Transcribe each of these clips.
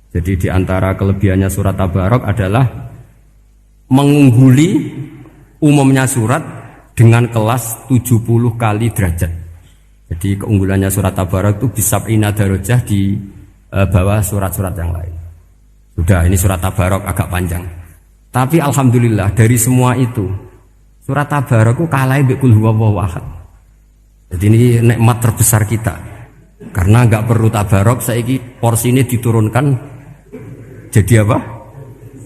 Jadi di antara kelebihannya surat Tabarok adalah mengungguli umumnya surat dengan kelas 70 kali derajat. Jadi keunggulannya surat Tabarok itu bisa darajah di bawah surat-surat yang lain. Sudah, ini surat Tabarok agak panjang. Tapi alhamdulillah dari semua itu surat Tabarok itu kalah mbek Qul huwallahu ahad. Jadi ini nikmat terbesar kita. Karena enggak perlu Tabarok, saiki porsi ini diturunkan jadi apa?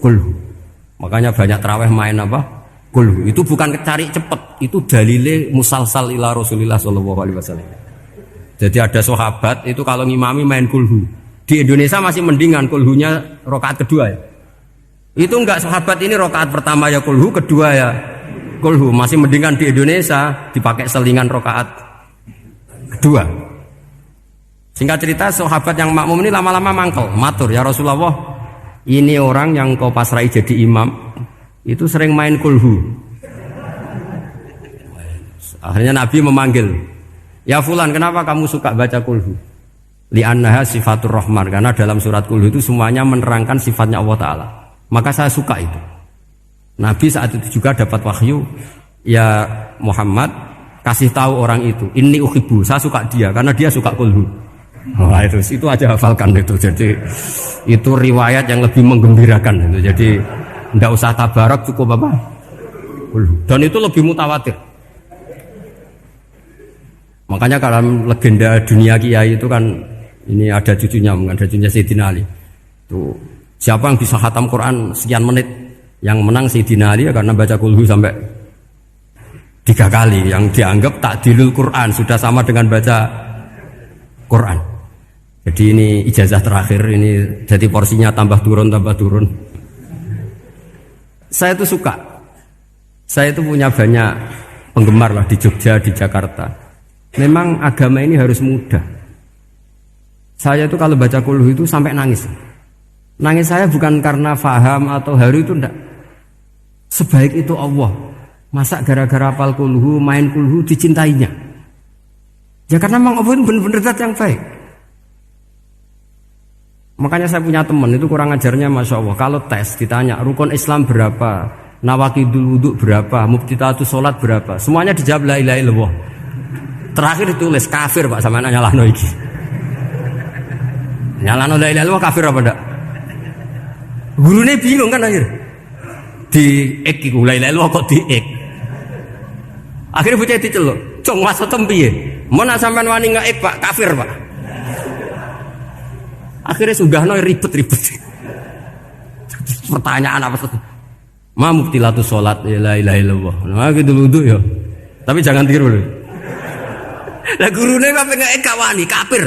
Qul. Makanya banyak tarawih main apa? Qul. Itu bukan cari cepet, itu dalile musalsal ila Rasulillah sallallahu alaihi wasallam. Jadi ada sahabat itu kalau ngimami main Qul. Di Indonesia masih mendingan Qul nya rakaat kedua ya. Itu enggak sahabat ini rakaat pertama ya Qul, kedua ya Qul. Masih mendingan di Indonesia dipakai selingan rakaat kedua. Singkat cerita sahabat yang makmum ini lama-lama mangkel, matur, ya Rasulullah, ini orang yang kau pasrai jadi imam itu sering main Qul. Akhirnya Nabi memanggil, ya Fulan, kenapa kamu suka baca Qul? Li'annaha sifatur rahman, karena dalam surat Qul itu semuanya menerangkan sifatnya Allah Ta'ala. Maka saya suka itu. Nabi saat itu juga dapat wahyu, ya Muhammad, kasih tahu orang itu, inni uhibbu, saya suka dia karena dia suka Qul. Wah, itu aja hafalkan itu. Jadi itu riwayat yang lebih menggembirakan itu. Jadi enggak usah Tabarok, cukup apa? Qul. Dan itu lebih mutawatir. Makanya dalam legenda dunia kiai itu kan ini ada cucunya, ada cucunya Sayyidina Ali. Tuh, siapa yang bisa khatam Quran sekian menit? Yang menang Sayyidina Ali ya, karena baca Qul sampai 3 kali. Yang dianggap takdilul Quran, sudah sama dengan baca Quran. Jadi ini ijazah terakhir, ini jadi porsinya tambah turun. Saya itu suka. Saya itu punya banyak penggemar lah di Jogja, di Jakarta. Memang agama ini harus mudah. Saya itu kalau baca Qul itu sampai nangis. Nangis saya bukan karena faham atau haru, itu enggak. Sebaik itu Allah. Masa gara-gara hafal Qul, main Qul dicintainya? Ya karena memang Allah itu benar-benar zat yang baik. Makanya saya punya teman itu kurang ajarnya, Masya Allah. Kalau tes ditanya rukun Islam berapa, nawaqidul wudu berapa, muftitatus sholat berapa, semuanya dijawab la ilaha illallah. Terakhir ditulis kafir Pak, sama nyalano iki. Nyalano la ilaha illallah kafir apa ndak? Gurunya bingung kan akhir. Di ek iku la ilaha illallah kok di ek. Akhirnya bocah diceluk, "Cung maksudem piye? Mun sampean wani ngek Pak, kafir Pak." Akhirnya sudahno ribet-ribet. Pertanyaan apa tuh? Ma mubtilatus sholat ya la ilaha illallah. Nah gitu wudu ya. Tapi jangan tiru lho. Lah gurune kok ngek gak wani, kafir.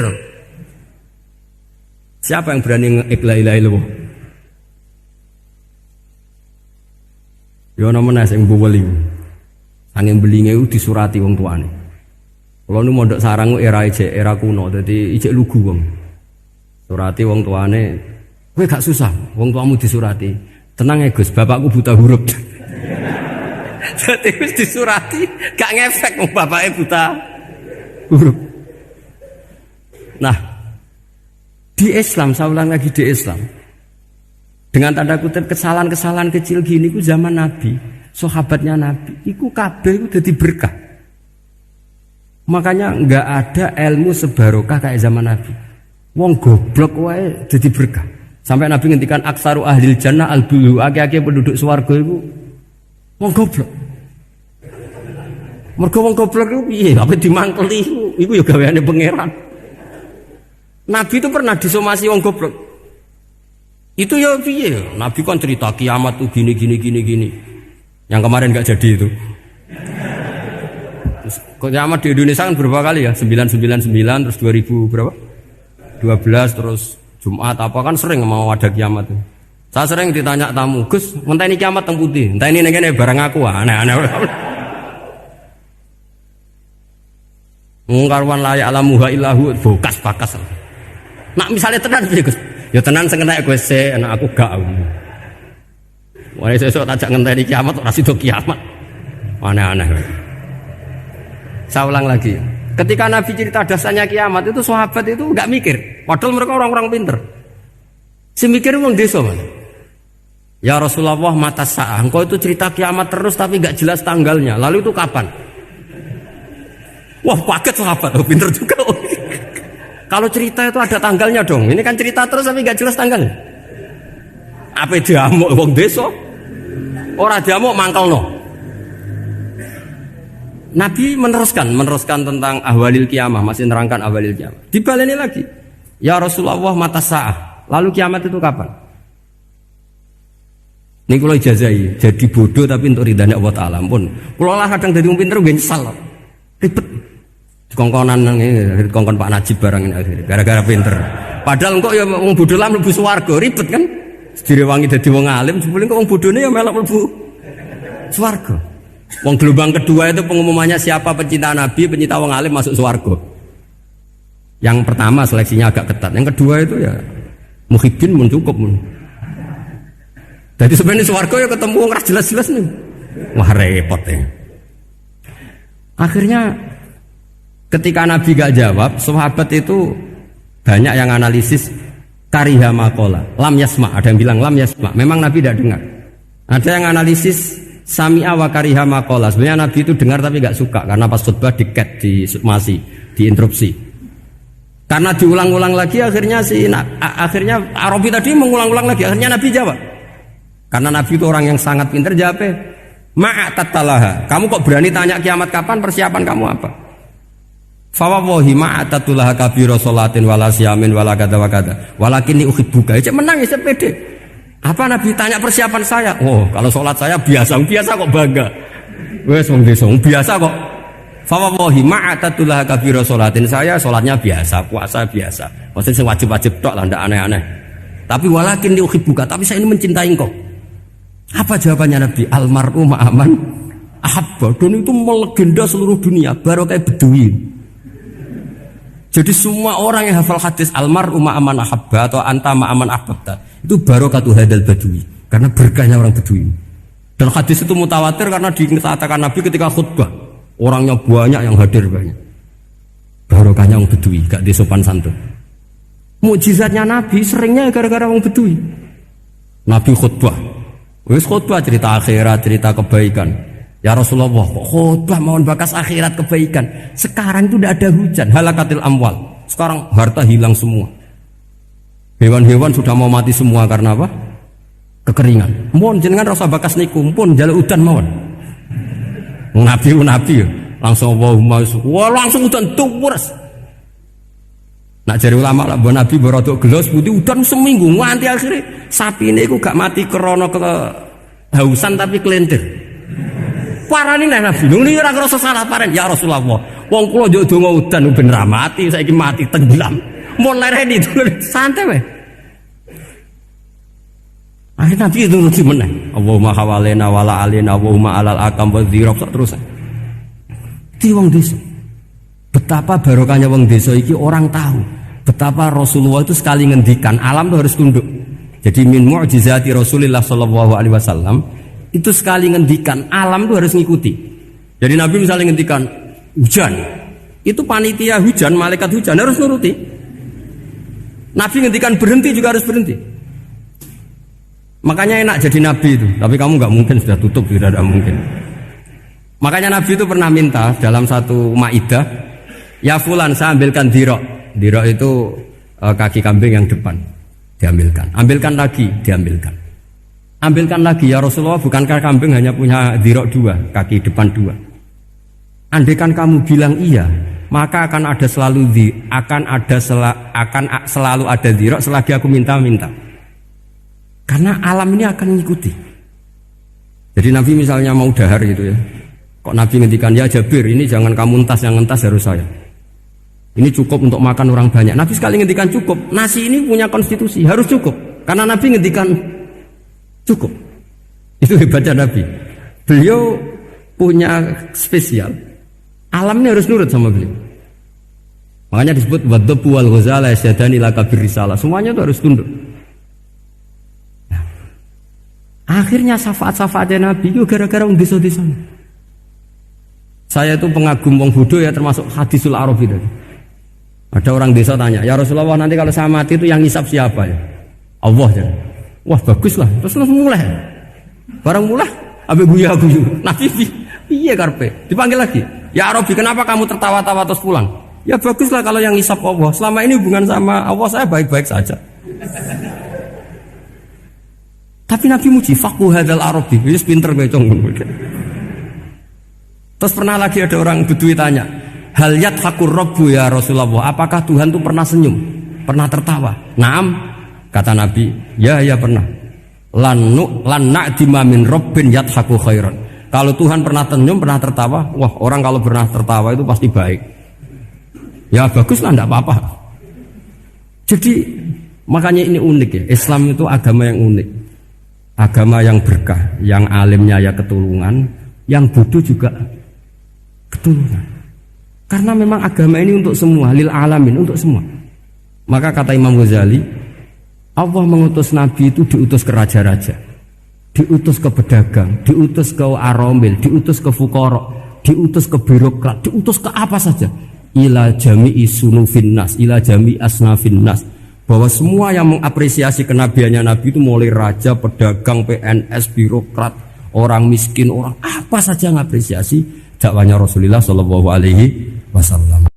Siapa yang berani ngek la ilaha illallah? Yo ana meneh sing mboweli. Angin belinge itu disurati wong tuane. Kalau nu mondok sarang era kuno, jadi ijek lugu wong. Surati wong tuane, kowe gak susah, wong tuamu disurati. Tenang ya Gus, bapakku buta huruf. Jadi wis disurati, gak ngefek wong bapake buta huruf. Nah, di Islam, saya ulang lagi di Islam. Dengan tanda kutip kesalahan-kesalahan kecil gini ku zaman Nabi, sahabatnya Nabi, iku kabeh udah berkah. Makanya enggak ada ilmu sebarokah kayak zaman Nabi. Wong goblok wae dadi berkah. Sampai Nabi ngendikan aksaru ahlil jannah al-bulu, akeh-akeh penduduk swarga iku wong goblok. Mergo wong goblok iku piye? Apa dimangkeli iku ya gaweane pangeran. Nabi itu pernah disomasi wong goblok. Itu ya piye? Nabi kan cerita kiamat tuh gini. Yang kemarin enggak jadi itu. Terus kiamat di Indonesia kan berapa kali ya? 999 terus 2000 berapa? 12 terus Jumat apa kan sering mau ada kiamat tuh. Saya sering ditanya tamu, Gus, ngenteni kiamat teng pundi? Entah ini ngene barang aku aneh-aneh. Mungkarwan layak alamuha illahu bokas-bakas. Nak misalnya tenan piye, Gus? Ya tenan sing enek kowe sik, anak aku gak. Wah, sesuk tajak ngenteni kiamat ora sida kiamat. Aneh-aneh. Saya ulang lagi. Ketika Nabi cerita dasarnya kiamat itu sahabat itu enggak mikir. Padahal mereka orang-orang pinter. Semikir wong desa mana? Ya Rasulullah mata sa'ah. Engkau itu cerita kiamat terus tapi gak jelas tanggalnya. Lalu itu kapan? Wah kaget sahabat, pinter juga. Kalau cerita itu ada tanggalnya dong. Ini kan cerita terus tapi gak jelas tanggalnya. Apa diamuk wong desa? Ora diamuk mangkelno. Nabi meneruskan tentang ahwalil kiamah, masih nerangkan ahwalil kiamah. Dibaleni lagi. Ya Rasulullah mata sa'ah. Lalu kiamat itu kapan? Ini kalau ijazai, jadi bodoh tapi untuk ridhanya Allah Ta'ala pun. Kalau lah kadang dari wong pinter gak nyesal. Ribet. Kongkonan ini, kongkon Pak Najib barang ini akhirnya. Gara-gara pinter. Padahal kok ya wong bodoh lah mlebu swarga, ribet kan? Direwangi dadi wong alim, sebelum kok wong bodohne ya melok mlebu swarga. Wong gelombang kedua itu pengumumannya siapa pencinta Nabi, pencinta wong alim masuk swarga. Yang pertama seleksinya agak ketat, yang kedua itu ya muhibbin mun cukup mun. Jadi sebenarnya swarga ya ketemu wong jelas-jelas nih. Wah repot ya. Akhirnya ketika Nabi gak jawab, sahabat itu banyak yang analisis kariha maqala, lam yasma, ada yang bilang lam yasma. Memang Nabi tidak dengar. Ada yang analisis sami'a wa kariha maqala. Sebenarnya Nabi itu dengar tapi gak suka karena pas khutbah diket, masih diinterupsi. Karena diulang-ulang lagi akhirnya akhirnya Arabi tadi mengulang-ulang lagi, akhirnya Nabi jawab. Karena Nabi itu orang yang sangat pintar, jawabnya ma'atatalaha. Kamu kok berani tanya kiamat kapan, persiapan kamu apa? Fawawahi ma'atatulaha kabira sholatin wala siyamin wala kada wa kada walakinni uhibbuka. Cek menang ya pede. Apa Nabi tanya persiapan saya? Oh kalau sholat saya biasa kok bangga. Wes wong desa biasa kok. Fawawahi ma'atatulaha kabira sholatin, saya sholatnya biasa, puasa biasa. Maksudnya wajib-wajib tok lah, ndak aneh-aneh. Tapi walakinni uhibbuka, tapi saya ini mencintai engkau. Apa jawabannya Nabi? Almar'u ma'aman ahabba. Dan itu melegenda seluruh dunia, baru kayak Bedui. Jadi semua orang yang hafal hadis almar'u ma'aman ahabba atau anta ma'aman ahbabta, itu barokatu hadal Badui, karena berkahnya orang Bedui. Dan hadis itu mutawatir karena dikatakan Nabi ketika khutbah, orangnya banyak yang hadir banyak. Barokahnya orang Bedui, gak disopan santun. Mukjizatnya Nabi seringnya gara-gara orang Bedui. Nabi khutbah, wis khutbah cerita akhirat, cerita kebaikan. Ya Rasulullah, khutbah mohon bakas akhirat kebaikan. Sekarang itu tidak ada hujan, halakatil amwal. Sekarang harta hilang semua. Hewan-hewan sudah mau mati semua karena apa? Kekeringan. Mohon jenengan rasa bakas niku, pun jaluk udan mawon. Nabi langsung Allahumma wah langsung udan tuwres. Nak jari ulama lah, Nabi berodok gelas putih udan seminggu nganti akhirnya sapi ini aku gak mati krono kehausan tapi kelentir. Parani nek Nabi nuli ora ngrasa salah paren ya Rasulullah. Wong kula yo donga udan ben ra mati, saiki mati tenggelam. Mun lereni santai wae. Akhirnya Nabi itu nuruti meneh. Allahumma hawalena wala alina Allahumma alal akam wa dzirab terus. Di wong desa. Betapa barokahnya wong desa iki orang tahu. Betapa Rasulullah itu sekali ngendikan alam itu harus tunduk. Jadi min mu'jizati Rasulullah sallallahu alaihi wasallam itu sekali ngendikan alam itu harus ngikuti. Jadi Nabi misalnya ngendikan hujan, itu panitia hujan, malaikat hujan harus nuruti. Nabi ngendikan berhenti juga harus berhenti. Makanya enak jadi Nabi itu. Tapi kamu nggak mungkin, sudah tutup, tidak ada mungkin. Makanya Nabi itu pernah minta dalam satu maidah, ya fulan saya ambilkan dirok. Dirok itu kaki kambing yang depan, diambilkan. Ambilkan lagi, diambilkan. Ambilkan lagi ya Rasulullah, bukankah kambing hanya punya dirok dua, kaki depan dua? Andaikan kamu bilang iya, maka akan selalu ada dirok selagi aku minta-minta. Karena alam ini akan mengikuti. Jadi Nabi misalnya mau dahar gitu ya, kok Nabi ngendikan ya Jabir, ini jangan kamu entas, yang entas harus saya. Ini cukup untuk makan orang banyak. Nabi sekali ngendikan cukup. Nasi ini punya konstitusi, harus cukup. Karena Nabi ngendikan cukup. Itu hebatnya Nabi. Beliau punya spesial. Alam ini harus nurut sama beliau. Makanya disebut wadhabu wal ghazala yasyadani laka birrisalah. Semuanya itu harus tunduk. Nah, akhirnya syafaat-syafaatnya Nabi itu gara-gara wong desa-desa. Saya itu pengagum wong bodoh ya, termasuk hadisul Arabi tadi. Ada orang desa tanya, ya Rasulullah nanti kalau saya mati itu yang ngisap siapa ya? Allah ya. Wah bagus lah. Terus mulai. Barang mulai, abe guyu. Nabi iya karpe. Dipanggil lagi. Ya Robi, kenapa kamu tertawa-tawa terus pulang? Ya baguslah kalau yang ngisap Allah. Selama ini hubungan sama Allah saya baik-baik saja. Tapi Nabi muji faku hadal Arabi, wis pinter becong. Terus pernah lagi ada orang Bedui tanya, hal yadhakur rabbu ya Rasulullah, apakah Tuhan itu pernah senyum, pernah tertawa? Naam, kata Nabi, ya pernah. Lan na'dima min rabbin yadhaku khairan. Kalau Tuhan pernah senyum, pernah tertawa, wah orang kalau pernah tertawa itu pasti baik. Ya baguslah, enggak apa-apa. Jadi makanya ini unik ya, Islam itu agama yang unik. Agama yang berkah, yang alimnya ya ketulungan, yang bodoh juga ketulungan. Karena memang agama ini untuk semua, lil alamin, untuk semua. Maka kata Imam Ghazali, Allah mengutus Nabi itu diutus ke raja-raja, diutus ke pedagang, diutus ke aromil, diutus ke fuqara, diutus ke birokrat, diutus ke apa saja. Ila jami'i sunufin nas, ila jami'i asnafin nas. Bahwa semua yang mengapresiasi kenabiannya Nabi itu mulai raja, pedagang, PNS, birokrat, orang miskin, orang apa saja mengapresiasi dakwahnya Rasulullah Shallallahu Alaihi Wasallam.